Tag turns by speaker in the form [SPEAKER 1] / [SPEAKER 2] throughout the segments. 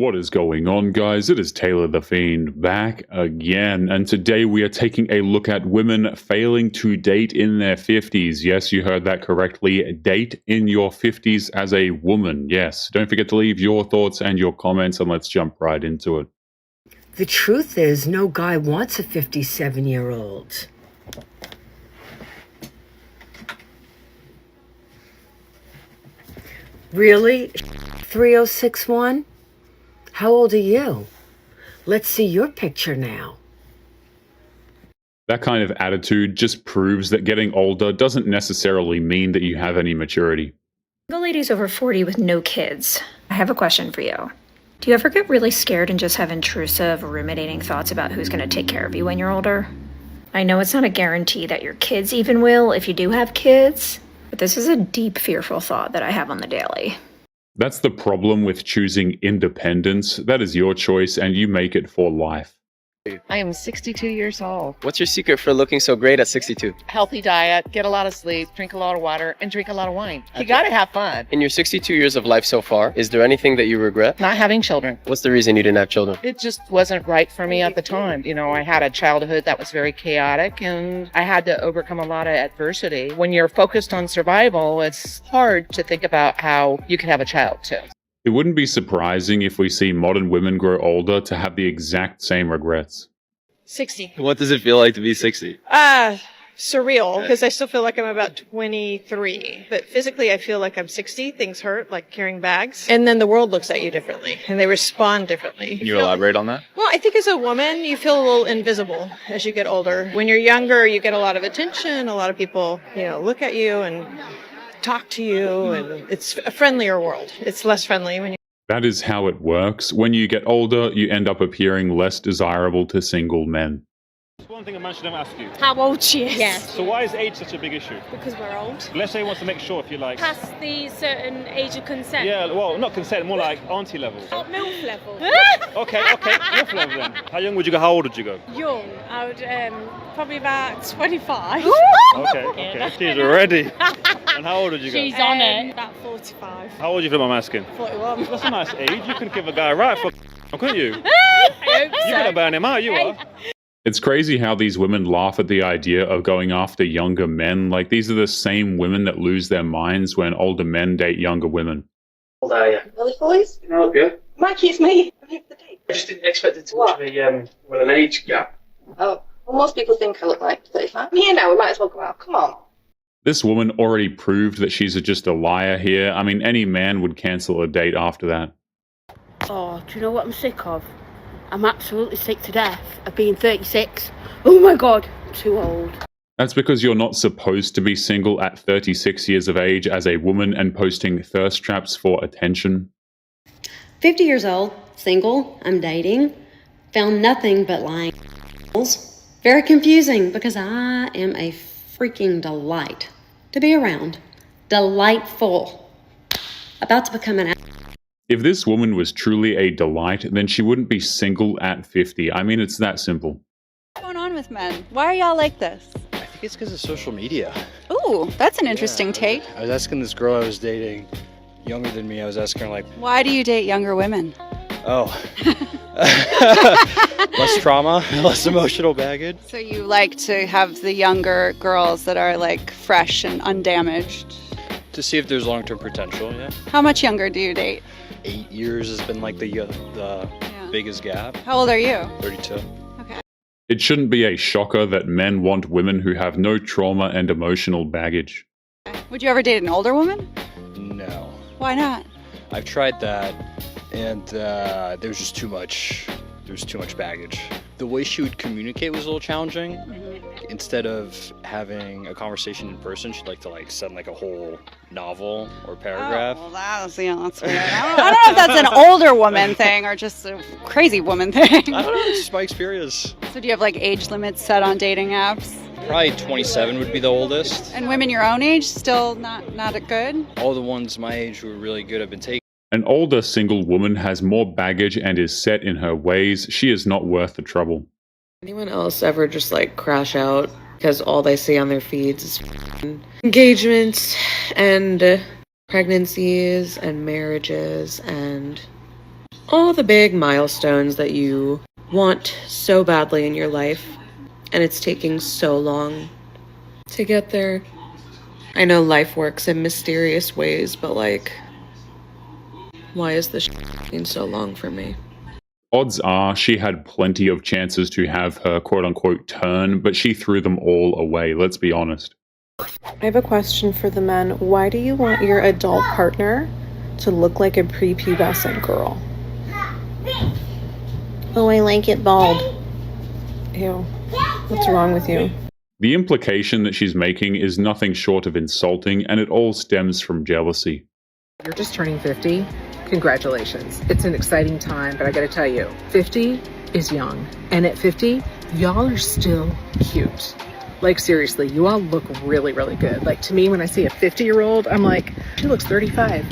[SPEAKER 1] What is going on, guys? It is Taylor the Fiend back again, and today we are taking a look at women failing to date in their 50s. Yes, you heard that correctly. Date in your 50s as a woman. Yes. Don't forget to leave your thoughts and your comments, and let's jump right into it.
[SPEAKER 2] The truth is, no guy wants a 57-year-old. Really? 3061? How old are you? Let's see your picture now.
[SPEAKER 1] That kind of attitude just proves that getting older doesn't necessarily mean that you have any maturity.
[SPEAKER 3] Single ladies over 40 with no kids. I have a question for you. Do you ever get really scared and just have intrusive, ruminating thoughts about who's going to take care of you when you're older? I know it's not a guarantee that your kids even will if you do have kids, but this is a deep, fearful thought that I have on the daily.
[SPEAKER 1] That's the problem with choosing independence. That is your choice, and you make it for life.
[SPEAKER 4] I am 62 years old.
[SPEAKER 5] What's your secret for looking so great at 62?
[SPEAKER 4] Healthy diet, get a lot of sleep, drink a lot of water, and drink a lot of wine. You gotta have fun.
[SPEAKER 5] In your 62 years of life so far, is there anything that you regret?
[SPEAKER 4] Not having children.
[SPEAKER 5] What's the reason you didn't have children?
[SPEAKER 4] It just wasn't right for me at the time. You know, I had a childhood that was very chaotic and I had to overcome a lot of adversity. When you're focused on survival, it's hard to think about how you could have a child too.
[SPEAKER 1] It wouldn't be surprising if we see modern women grow older to have the exact same regrets.
[SPEAKER 6] 60.
[SPEAKER 5] What does it feel like to be 60?
[SPEAKER 6] Surreal, because I still feel like I'm about 23. But physically, I feel like I'm 60. Things hurt, like carrying bags. And then the world looks at you differently, and they respond differently.
[SPEAKER 5] Can you elaborate on that?
[SPEAKER 6] Well, I think as a woman, you feel a little invisible as you get older. When you're younger, you get a lot of attention. A lot of people, look at you and talk to you, and it's a friendlier world. It's less friendly when you.
[SPEAKER 1] That is how it works. When you get older, you end up appearing less desirable to single men.
[SPEAKER 7] One thing a man should never ask you.
[SPEAKER 8] How old she is.
[SPEAKER 9] Yes.
[SPEAKER 7] So why is age such a big issue?
[SPEAKER 8] Because we're old.
[SPEAKER 7] Let's say he wants to make sure if you like.
[SPEAKER 8] Past the certain age of consent.
[SPEAKER 7] Yeah, well, not consent, more like auntie level.
[SPEAKER 8] Oh, MILF level.
[SPEAKER 7] Okay, MILF level then. How young would you go? How old would you go?
[SPEAKER 8] Young. I would probably about 25.
[SPEAKER 7] Okay. She's ready. And how old would you go?
[SPEAKER 8] She's on it. About 45.
[SPEAKER 7] How old do you feel I'm asking?
[SPEAKER 8] 41.
[SPEAKER 7] That's a nice age. You could give a guy a right for couldn't you?
[SPEAKER 8] I hope so.
[SPEAKER 7] You're gonna burn him out, you are.
[SPEAKER 1] It's crazy how these women laugh at the idea of going after younger men. Like, these are the same women that lose their minds when older men date younger women.
[SPEAKER 5] How old are you?
[SPEAKER 10] Really, boys?
[SPEAKER 5] Can I help you?
[SPEAKER 10] Mikey, it's me. I'm here for the date.
[SPEAKER 5] I just didn't expect it to much of an age gap.
[SPEAKER 10] Oh, well, most people think I look like 35. I'm here now, we might as well go out. Come on.
[SPEAKER 1] This woman already proved that she's just a liar here. I mean, any man would cancel a date after that.
[SPEAKER 9] Oh, do you know what I'm sick of? I'm absolutely sick to death of being 36. Oh my god, I'm too old.
[SPEAKER 1] That's because you're not supposed to be single at 36 years of age as a woman and posting thirst traps for attention.
[SPEAKER 11] 50 years old, single, I'm dating, found nothing but lying. Very confusing because I am a freaking delight to be around. Delightful. About to become an.
[SPEAKER 1] If this woman was truly a delight, then she wouldn't be single at 50. I mean, it's that simple.
[SPEAKER 12] What's going on with men? Why are y'all like this?
[SPEAKER 13] I think it's because of social media.
[SPEAKER 12] Ooh, that's an interesting take.
[SPEAKER 13] I was asking this girl I was dating, younger than me, I was asking her like,
[SPEAKER 12] why do you date younger women?
[SPEAKER 13] oh, less trauma, less emotional baggage.
[SPEAKER 12] So you like to have the younger girls that are like fresh and undamaged?
[SPEAKER 13] To see if there's long-term potential, yeah.
[SPEAKER 12] How much younger do you date?
[SPEAKER 13] 8 years has been like the biggest gap.
[SPEAKER 12] How old are you?
[SPEAKER 13] 32.
[SPEAKER 12] Okay.
[SPEAKER 1] It shouldn't be a shocker that men want women who have no trauma and emotional baggage.
[SPEAKER 12] Would you ever date an older woman?
[SPEAKER 13] No.
[SPEAKER 12] Why not?
[SPEAKER 13] I've tried that, and there was just too much. There was too much baggage. The way she would communicate was a little challenging. Instead of having a conversation in person, she'd like to send a whole novel or paragraph.
[SPEAKER 12] Oh, well, that's weird. I don't know if that's an older woman thing or just a crazy woman thing.
[SPEAKER 13] I don't know, it's just my experience.
[SPEAKER 12] So do you have age limits set on dating apps?
[SPEAKER 13] Probably 27 would be the oldest.
[SPEAKER 12] And women your own age still not good?
[SPEAKER 13] All the ones my age who are really good have been taken.
[SPEAKER 1] An older single woman has more baggage and is set in her ways. She is not worth the trouble.
[SPEAKER 14] Anyone else ever just crash out because all they see on their feeds is engagements and pregnancies and marriages and All the big milestones that you want so badly in your life, and it's taking so long to get there. I know life works in mysterious ways, but like, why is this taking so long for me?
[SPEAKER 1] Odds are she had plenty of chances to have her quote-unquote turn, but she threw them all away, let's be honest.
[SPEAKER 15] I have a question for the men. Why do you want your adult partner to look like a prepubescent girl? Oh, I like it bald. Ew. What's wrong with you?
[SPEAKER 1] The implication that she's making is nothing short of insulting, and it all stems from jealousy.
[SPEAKER 16] You're just turning 50. Congratulations. It's an exciting time, but I gotta tell you, 50 is young. And at 50, y'all are still cute. Like, seriously, you all look really, really good. Like, to me, when I see a 50-year-old, I'm like, she looks 35.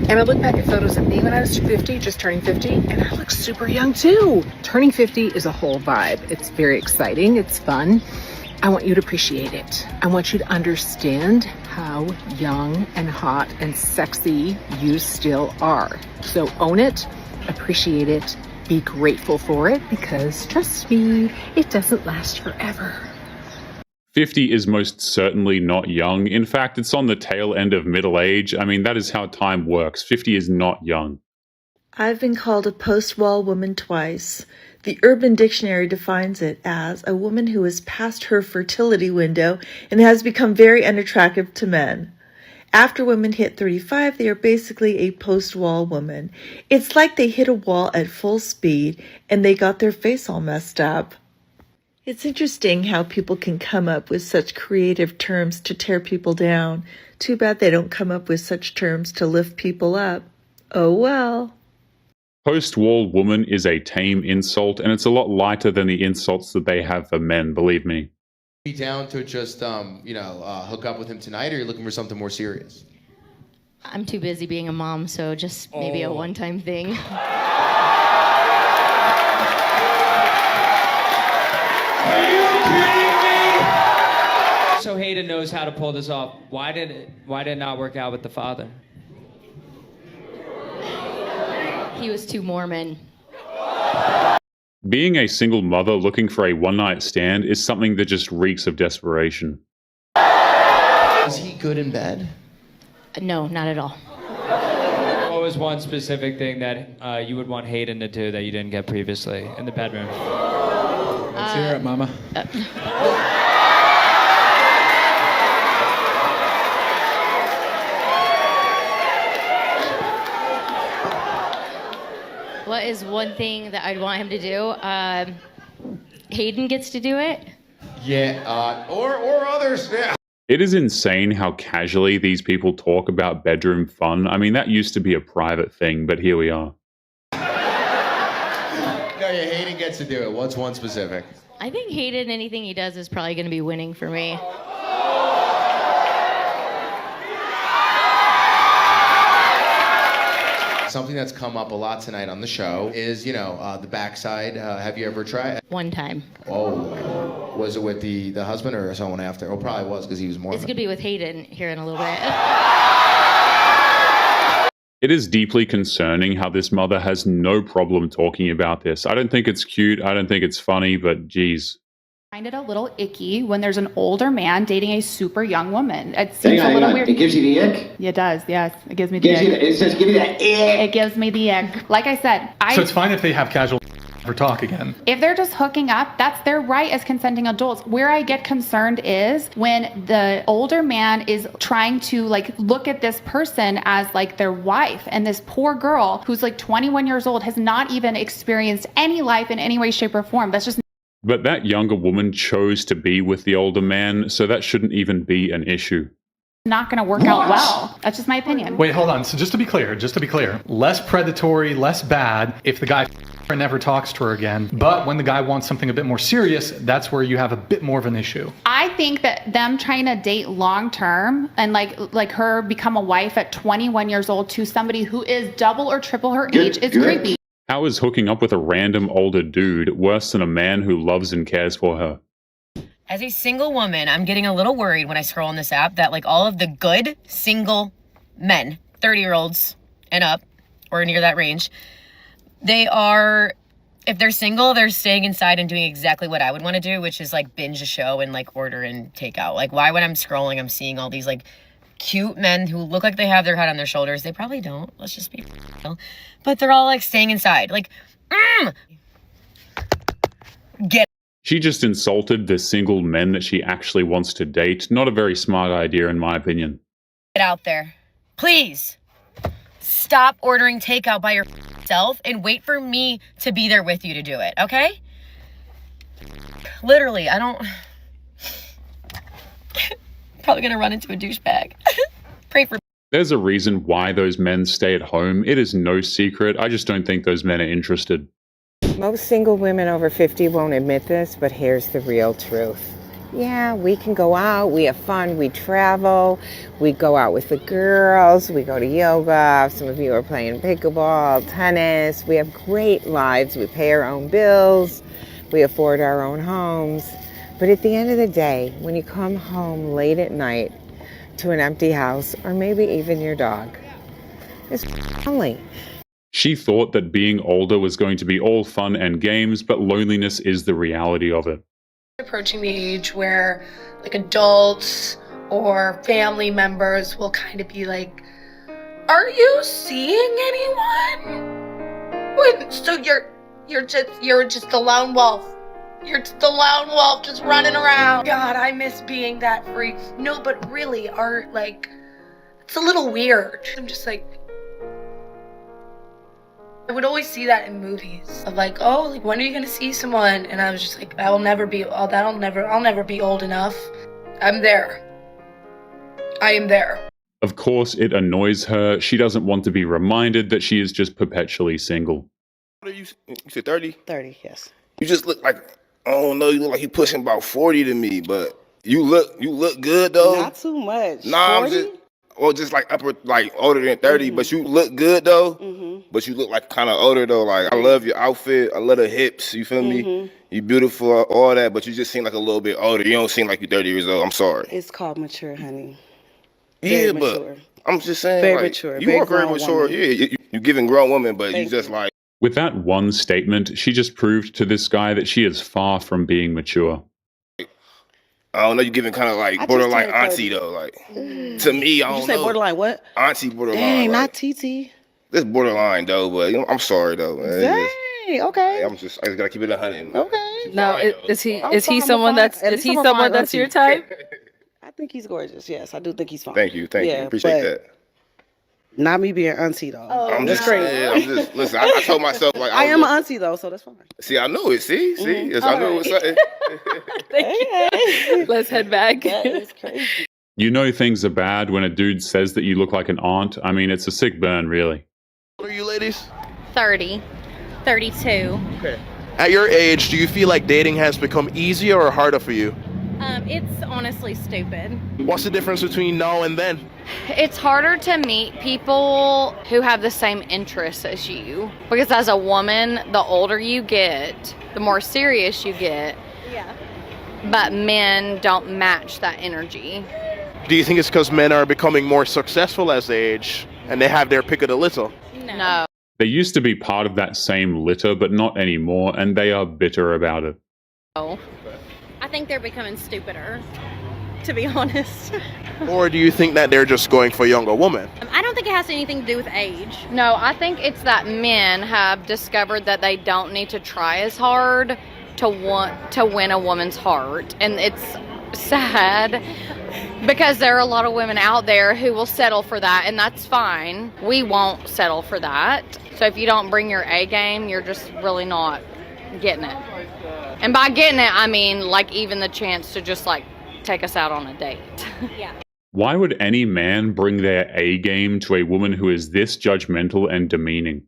[SPEAKER 16] And I look back at photos of me when I was 50, just turning 50, and I look super young too. Turning 50 is a whole vibe. It's very exciting. It's fun. I want you to appreciate it. I want you to understand how young and hot and sexy you still are. So own it, appreciate it, be grateful for it, because trust me, it doesn't last forever.
[SPEAKER 1] 50 is most certainly not young. In fact, it's on the tail end of middle age. I mean, that is how time works. 50 is not young.
[SPEAKER 17] I've been called a post-wall woman twice. The Urban Dictionary defines it as a woman who is past her fertility window and has become very unattractive to men. After women hit 35, they are basically a post-wall woman. It's like they hit a wall at full speed and they got their face all messed up. It's interesting how people can come up with such creative terms to tear people down. Too bad they don't come up with such terms to lift people up. Oh well.
[SPEAKER 1] Post-wall woman is a tame insult, and it's a lot lighter than the insults that they have for men, believe me.
[SPEAKER 18] Be down to just, hook up with him tonight, or you're looking for something more serious?
[SPEAKER 19] I'm too busy being a mom, so just maybe a one-time thing.
[SPEAKER 20] So Hayden knows how to pull this off. Why did it not work out with the father?
[SPEAKER 19] He was too Mormon.
[SPEAKER 1] Being a single mother looking for a one-night stand is something that just reeks of desperation.
[SPEAKER 18] Is he good in bed?
[SPEAKER 19] No, not at all.
[SPEAKER 20] What was one specific thing that you would want Hayden to do that you didn't get previously in the bedroom?
[SPEAKER 21] Let's hear it, Mama.
[SPEAKER 19] What is one thing that I'd want him to do? Hayden gets to do it.
[SPEAKER 18] Yeah, or others, yeah.
[SPEAKER 1] It is insane how casually these people talk about bedroom fun. I mean, that used to be a private thing, but here we are.
[SPEAKER 18] No, yeah, Hayden gets to do it. What's one specific?
[SPEAKER 19] I think Hayden, anything he does is probably going to be winning for me.
[SPEAKER 18] Something that's come up a lot tonight on the show is, the backside. Have you ever tried?
[SPEAKER 19] One time.
[SPEAKER 18] Oh, was it with the husband or someone after? Oh, probably was because he was more.
[SPEAKER 19] It's going to be with Hayden here in a little bit.
[SPEAKER 1] It is deeply concerning how this mother has no problem talking about this. I don't think it's cute. I don't think it's funny, but geez.
[SPEAKER 22] I find it a little icky when there's an older man dating a super young woman. It seems a little weird.
[SPEAKER 23] It gives you the ick?
[SPEAKER 22] It does, yes. It gives me the ick.
[SPEAKER 23] It says give you that ick.
[SPEAKER 22] It gives me the ick. Like I said,
[SPEAKER 21] So it's fine if they have casual or talk again.
[SPEAKER 22] if they're just hooking up, that's their right as consenting adults. Where I get concerned is when the older man is trying to look at this person as their wife, and this poor girl who's 21 years old has not even experienced any life in any way, shape, or form. That's just
[SPEAKER 1] But that younger woman chose to be with the older man, so that shouldn't even be an issue.
[SPEAKER 22] not going to work out well. That's just my opinion.
[SPEAKER 21] Wait, hold on. So just to be clear, less predatory, less bad if the guy never talks to her again. But when the guy wants something a bit more serious, that's where you have a bit more of an issue.
[SPEAKER 22] I think that them trying to date long term and like her become a wife at 21 years old to somebody who is double or triple her age is creepy.
[SPEAKER 1] How is hooking up with a random older dude worse than a man who loves and cares for her?
[SPEAKER 2] As a single woman, I'm getting a little worried when I scroll on this app that all of the good single men, 30-year-olds and up, or near that range, They are, if they're single, they're staying inside and doing exactly what I would want to do, which is like binge a show and like order and take out. Like, why when I'm scrolling, I'm seeing all these like cute men who look like they have their head on their shoulders. They probably don't. Let's just be real. But they're all like staying inside. Like, get.
[SPEAKER 1] She just insulted the single men that she actually wants to date. Not a very smart idea, in my opinion.
[SPEAKER 2] Get out there. Please. Stop ordering takeout by yourself and wait for me to be there with you to do it, okay? Literally, I don't... Probably gonna run into a douchebag. Pray for...
[SPEAKER 1] There's a reason why those men stay at home. It is no secret. I just don't think those men are interested.
[SPEAKER 3] Most single women over 50 won't admit this, but here's the real truth. Yeah, we can go out, we have fun, we travel, we go out with the girls, we go to yoga, some of you are playing pickleball, tennis, we have great lives, we pay our own bills, we afford our own homes. But at the end of the day, when you come home late at night to an empty house, or maybe even your dog, it's lonely.
[SPEAKER 1] She thought that being older was going to be all fun and games, but loneliness is the reality of it.
[SPEAKER 4] Approaching the age where like adults or family members will kind of be like, are you seeing anyone? So you're just a lone wolf. You're just a lone wolf just running around. God, I miss being that free. No, but really, it's a little weird. I'm just like, I would always see that in movies of like, oh, like when are you gonna see someone? And I was just like, I'll never be old enough. I'm there. I am there.
[SPEAKER 1] Of course, it annoys her. She doesn't want to be reminded that she is just perpetually single.
[SPEAKER 23] What are you said 30?
[SPEAKER 24] 30, yes.
[SPEAKER 23] You just look like, I don't know, you look like you pushing about 40 to me, but you look good though.
[SPEAKER 24] Not too much.
[SPEAKER 23] Nah,
[SPEAKER 24] 40?
[SPEAKER 23] just like older than 30, but you look good though. But you look like kind of older though. Like, I love your outfit. I love the hips. You feel me? You beautiful, all that. But you just seem like a little bit older. You don't seem like you're 30 years old. I'm sorry.
[SPEAKER 24] It's called mature, honey.
[SPEAKER 23] Very mature. But I'm just saying,
[SPEAKER 24] very
[SPEAKER 23] like,
[SPEAKER 24] mature.
[SPEAKER 23] You
[SPEAKER 24] Very
[SPEAKER 23] are very
[SPEAKER 24] grown
[SPEAKER 23] mature.
[SPEAKER 24] woman.
[SPEAKER 23] Yeah, you're giving grown woman, but
[SPEAKER 24] Thank
[SPEAKER 23] you just like.
[SPEAKER 1] With that one statement, she just proved to this guy that she is far from being mature.
[SPEAKER 23] I don't know, you're giving kind of like borderline auntie though. Like, to me, I don't know.
[SPEAKER 24] You say borderline what?
[SPEAKER 23] Auntie borderline.
[SPEAKER 24] Dang,
[SPEAKER 23] like,
[SPEAKER 24] not TT.
[SPEAKER 23] This borderline though, but I'm sorry though, man.
[SPEAKER 24] Dang, okay.
[SPEAKER 23] I just gotta keep it 100.
[SPEAKER 24] Okay.
[SPEAKER 25] Now, is he someone that's your
[SPEAKER 24] auntie.
[SPEAKER 25] type?
[SPEAKER 24] I think he's gorgeous. Yes, I do think he's fine.
[SPEAKER 23] Thank you, appreciate that.
[SPEAKER 24] Not me being auntie though.
[SPEAKER 23] Oh, I'm just crazy. Listen. I told myself like
[SPEAKER 24] I am an auntie though, so that's fine.
[SPEAKER 23] See, I know it. See, yes, I know it's something.
[SPEAKER 25] Let's head back.
[SPEAKER 24] That is crazy.
[SPEAKER 1] You know things are bad when a dude says that you look like an aunt. I mean, it's a sick burn, really.
[SPEAKER 23] What are you ladies?
[SPEAKER 19] 30, 32.
[SPEAKER 23] Okay. At your age, do you feel like dating has become easier or harder for you?
[SPEAKER 19] It's honestly stupid.
[SPEAKER 23] What's the difference between now and then?
[SPEAKER 19] It's harder to meet people who have the same interests as you. Because as a woman, the older you get, the more serious you get.
[SPEAKER 8] Yeah.
[SPEAKER 19] But men don't match that energy.
[SPEAKER 23] Do you think it's because men are becoming more successful as they age and they have their pick of the litter?
[SPEAKER 19] No.
[SPEAKER 1] They used to be part of that same litter, but not anymore, and they are bitter about it.
[SPEAKER 19] No.
[SPEAKER 8] I think they're becoming stupider, to be honest.
[SPEAKER 23] Or do you think that they're just going for younger women?
[SPEAKER 8] I don't think it has anything to do with age.
[SPEAKER 19] No, I think it's that men have discovered that they don't need to try as hard to want to win a woman's heart. And it's sad because there are a lot of women out there who will settle for that, and that's fine. We won't settle for that. So if you don't bring your A game, you're just really not getting it. And by getting it, I mean like even the chance to just like take us out on a date.
[SPEAKER 8] Yeah.
[SPEAKER 1] Why would any man bring their A game to a woman who is this judgmental and demeaning?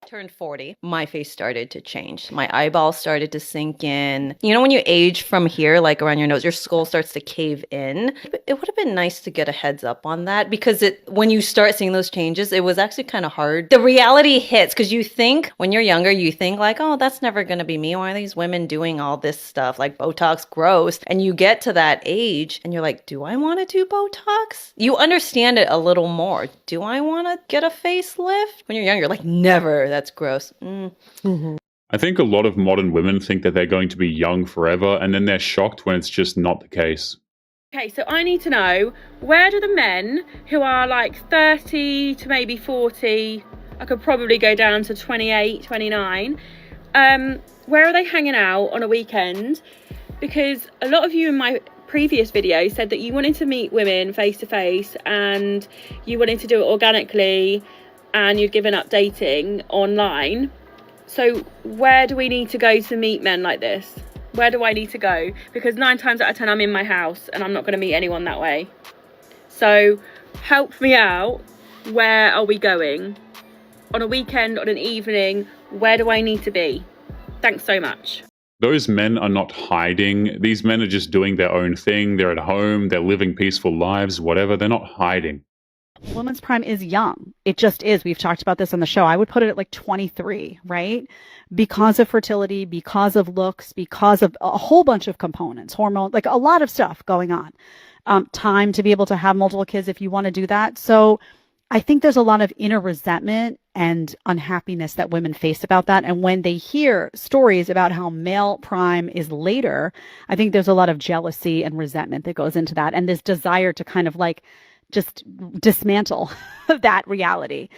[SPEAKER 26] Turned 40, my face started to change. My eyeballs started to sink in. You know, when you age from here, like around your nose, your skull starts to cave in. It would have been nice to get a heads up on that because when you start seeing those changes, it was actually kind of hard. The reality hits because you think, when you're younger, you think like, oh, that's never going to be me. Why are these women doing all this stuff? Like Botox, gross. And you get to that age and you're like, do I want to do Botox? You understand it a little more. Do I want to get a facelift? When you're younger, like never. That's gross.
[SPEAKER 1] I think a lot of modern women think that they're going to be young forever, and then they're shocked when it's just not the case.
[SPEAKER 5] Okay, so I need to know, where do the men who are like 30 to maybe 40, I could probably go down to 28, 29, where are they hanging out on a weekend? Because a lot of you in my previous video said that you wanted to meet women face to face and you wanted to do it organically and you'd given up dating online. So where do we need to go to meet men like this? Where do I need to go? Because 9 times out of 10 I'm in my house and I'm not going to meet anyone that way. So help me out. Where are we going? On a weekend, on an evening, where do I need to be? Thanks so much.
[SPEAKER 1] Those men are not hiding. These men are just doing their own thing. They're at home. They're living peaceful lives, whatever. They're not hiding.
[SPEAKER 12] Women's prime is young. It just is. We've talked about this on the show. I would put it at like 23, right? Because of fertility, because of looks, because of a whole bunch of components, hormone, like a lot of stuff going on. Time to be able to have multiple kids if you want to do that. So I think there's a lot of inner resentment and unhappiness that women face about that. And when they hear stories about how male prime is later, I think there's a lot of jealousy and resentment that goes into that. And this desire to kind of like just dismantle that reality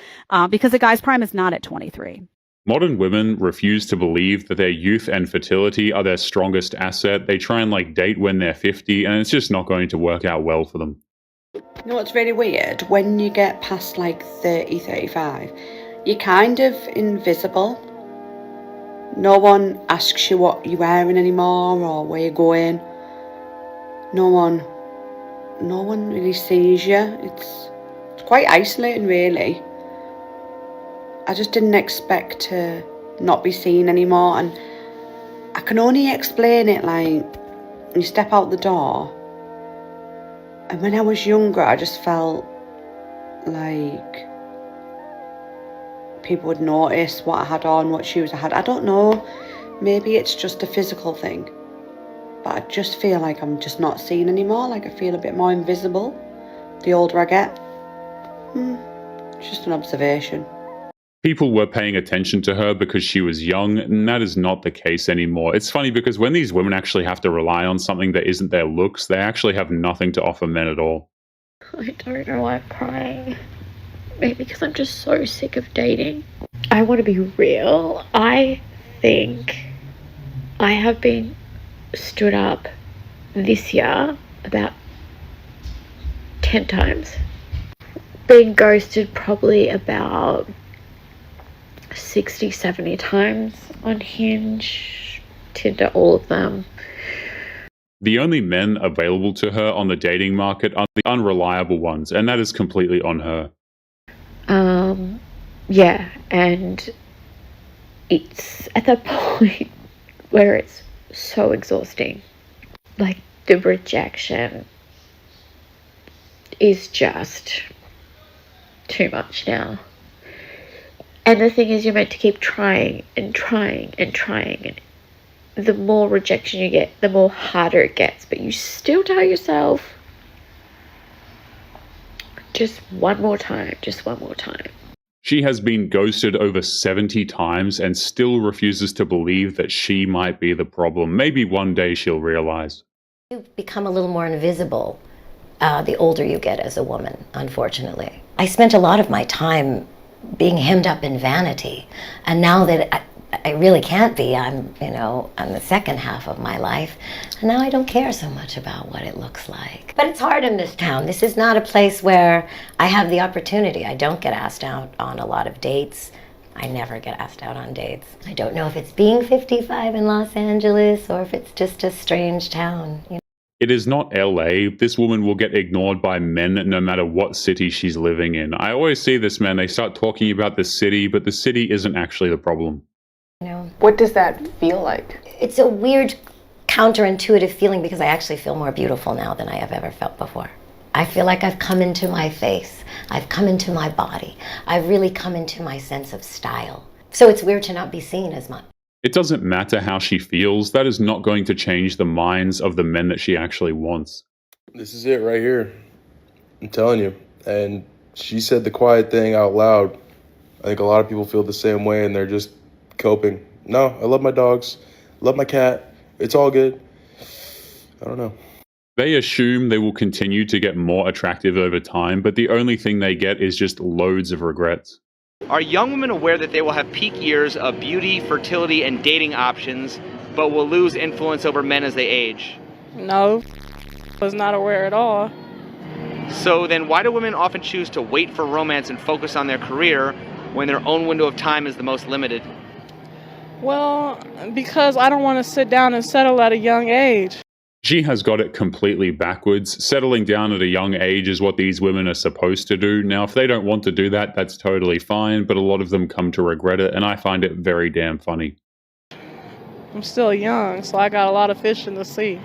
[SPEAKER 12] because a guy's prime is not at 23.
[SPEAKER 1] Modern women refuse to believe that their youth and fertility are their strongest asset. They try and like date when they're 50 and it's just not going to work out well for them.
[SPEAKER 6] You know what's really weird? When you get past like 30, 35, you're kind of invisible. No one asks you what you're wearing anymore or where you're going. No one really sees you. It's quite isolating, really. I just didn't expect to not be seen anymore, and I can only explain it like you step out the door. And when I was younger, I just felt like people would notice what I had on, what shoes I had. I don't know, maybe it's just a physical thing. But I just feel like I'm just not seen anymore, like I feel a bit more invisible the older I get. It's just an observation.
[SPEAKER 1] People were paying attention to her because she was young, and that is not the case anymore. It's funny because when these women actually have to rely on something that isn't their looks, they actually have nothing to offer men at all.
[SPEAKER 7] I don't know why I'm crying. Maybe because I'm just so sick of dating. I want to be real. I think I have been stood up this year about 10 times. Been ghosted probably about 60, 70 times on Hinge, Tinder, all of them.
[SPEAKER 1] The only men available to her on the dating market are the unreliable ones, and that is completely on her.
[SPEAKER 7] Yeah, and it's at that point where it's so exhausting. Like, the rejection is just too much now. And the thing is, you're meant to keep trying and trying and trying. And the more rejection you get, the more harder it gets. But you still tell yourself, just one more time, just one more time.
[SPEAKER 1] She has been ghosted over 70 times and still refuses to believe that she might be the problem. Maybe one day she'll realize.
[SPEAKER 9] You become a little more invisible the older you get as a woman, unfortunately. I spent a lot of my time being hemmed up in vanity, and now that I really can't be, I'm the second half of my life, and now I don't care so much about what it looks like. But it's hard in this town. This is not a place where I have the opportunity. I don't get asked out on a lot of dates. I never get asked out on dates. I don't know if it's being 55 in Los Angeles or if it's just a strange town.
[SPEAKER 1] It is not LA. This woman will get ignored by men no matter what city she's living in. I always see this, man. They start talking about the city, but the city isn't actually the problem.
[SPEAKER 9] What does that feel like? It's a weird, counterintuitive feeling because I actually feel more beautiful now than I have ever felt before. I feel like I've come into my face. I've come into my body. I've really come into my sense of style. So it's weird to not be seen as much.
[SPEAKER 1] It doesn't matter how she feels. That is not going to change the minds of the men that she actually wants.
[SPEAKER 10] This is it right here. I'm telling you. And she said the quiet thing out loud.
[SPEAKER 23] I think a lot of people feel the same way and they're just coping. No, I love my dogs, love my cat. It's all good. I don't know.
[SPEAKER 1] They assume they will continue to get more attractive over time, but the only thing they get is just loads of regrets.
[SPEAKER 10] Are young women aware that they will have peak years of beauty, fertility, and dating options, but will lose influence over men as they age?
[SPEAKER 11] No, was not aware at all.
[SPEAKER 10] So then why do women often choose to wait for romance and focus on their career when their own window of time is the most limited?
[SPEAKER 11] Well, because I don't want to sit down and settle at a young age.
[SPEAKER 1] She has got it completely backwards. Settling down at a young age is what these women are supposed to do. Now, if they don't want to do that, that's totally fine, but a lot of them come to regret it, and I find it very damn funny.
[SPEAKER 11] I'm still young, so I got a lot of fish in the sea.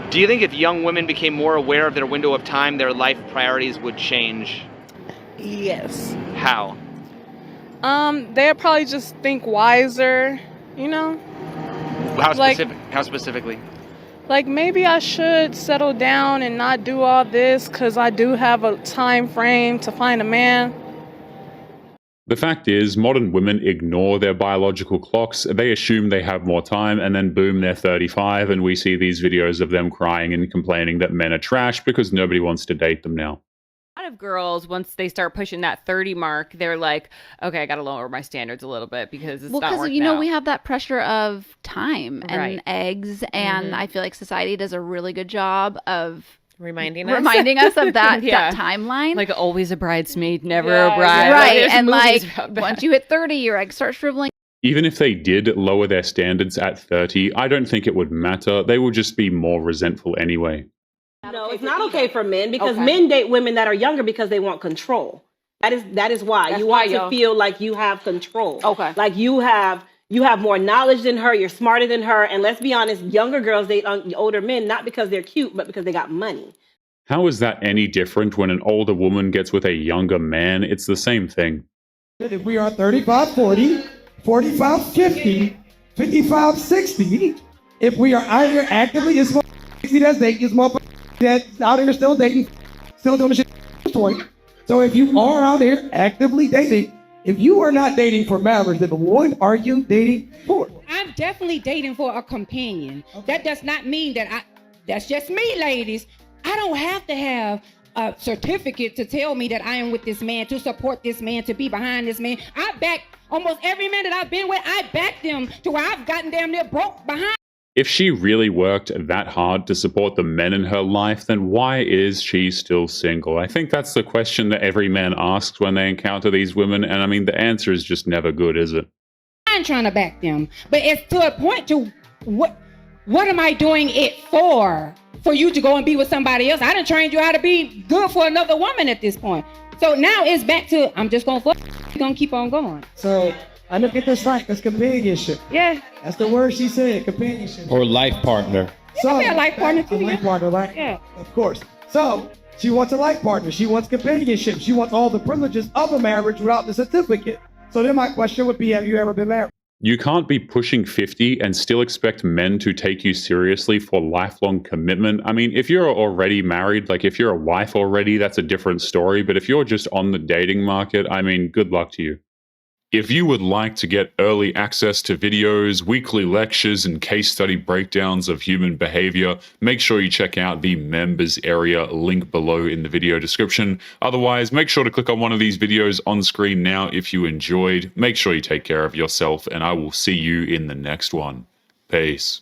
[SPEAKER 10] Do you think if young women became more aware of their window of time, their life priorities would change?
[SPEAKER 11] Yes.
[SPEAKER 10] How?
[SPEAKER 11] They'd probably just think wiser, you know?
[SPEAKER 10] How specifically?
[SPEAKER 11] Like, maybe I should settle down and not do all this because I do have a time frame to find a man.
[SPEAKER 1] The fact is, modern women ignore their biological clocks. They assume they have more time, and then boom, they're 35, and we see these videos of them crying and complaining that men are trash because nobody wants to date them now.
[SPEAKER 13] A lot of girls, once they start pushing that 30 mark, they're like, okay, I got to lower my standards a little bit because it's not working out.
[SPEAKER 14] Because, you know, we have that pressure of time and
[SPEAKER 13] Right.
[SPEAKER 14] eggs, and I feel like society does a really good job of
[SPEAKER 2] reminding
[SPEAKER 14] us of that,
[SPEAKER 13] Yeah.
[SPEAKER 14] that timeline.
[SPEAKER 13] Like always a bridesmaid, never a bride.
[SPEAKER 14] Right,
[SPEAKER 13] There's
[SPEAKER 14] and
[SPEAKER 13] movies
[SPEAKER 14] like,
[SPEAKER 13] about that.
[SPEAKER 14] once you hit 30, your eggs start shriveling.
[SPEAKER 1] Even if they did lower their standards at 30, I don't think it would matter. They will just be more resentful anyway.
[SPEAKER 24] No, it's not okay for men because men date women that are younger because they want control. That is why. You want to feel like you have control. Okay. Like you have more knowledge than her, you're smarter than her, and let's be honest, younger girls date older men not because they're cute, but because they got money.
[SPEAKER 1] How is that any different when an older woman gets with a younger man? It's the same thing.
[SPEAKER 15] If we are 35, 40, 45, 50, 55, 60, if we are out here actively, it's more 60 that's dating, it's more that's out here still dating, still doing the shit. So if you are out there actively dating, if you are not dating for marriage, then what are you dating for?
[SPEAKER 16] I'm definitely dating for a companion. That does not mean that that's just me, ladies. I don't have to have a certificate to tell me that I am with this man, to support this man, to be behind this man. I back almost every man that I've been with, I back them to where I've gotten damn near broke behind.
[SPEAKER 1] If she really worked that hard to support the men in her life, then why is she still single? I think that's the question that every man asks when they encounter these women, and I mean, the answer is just never good, is it?
[SPEAKER 16] I'm trying to back them, but it's to a point to what am I doing it for? For you to go and be with somebody else? I done trained you how to be good for another woman at this point. So now it's back to, I'm just gonna keep on going.
[SPEAKER 15] So I look at this like as companionship.
[SPEAKER 16] Yeah.
[SPEAKER 15] That's the word she said, companionship.
[SPEAKER 27] Or life partner.
[SPEAKER 16] You can be a life partner too.
[SPEAKER 15] A life partner, right?
[SPEAKER 16] Yeah.
[SPEAKER 15] Of course. So she wants a life partner. She wants companionship. She wants all the privileges of a marriage without the certificate. So then my question would be, have you ever been married?
[SPEAKER 1] You can't be pushing 50 and still expect men to take you seriously for lifelong commitment. I mean, if you're already married, like if you're a wife already, that's a different story. But if you're just on the dating market, I mean, good luck to you. If you would like to get early access to videos, weekly lectures, and case study breakdowns of human behavior, make sure you check out the members area link below in the video description. Otherwise, make sure to click on one of these videos on screen now if you enjoyed. Make sure you take care of yourself, and I will see you in the next one. Peace.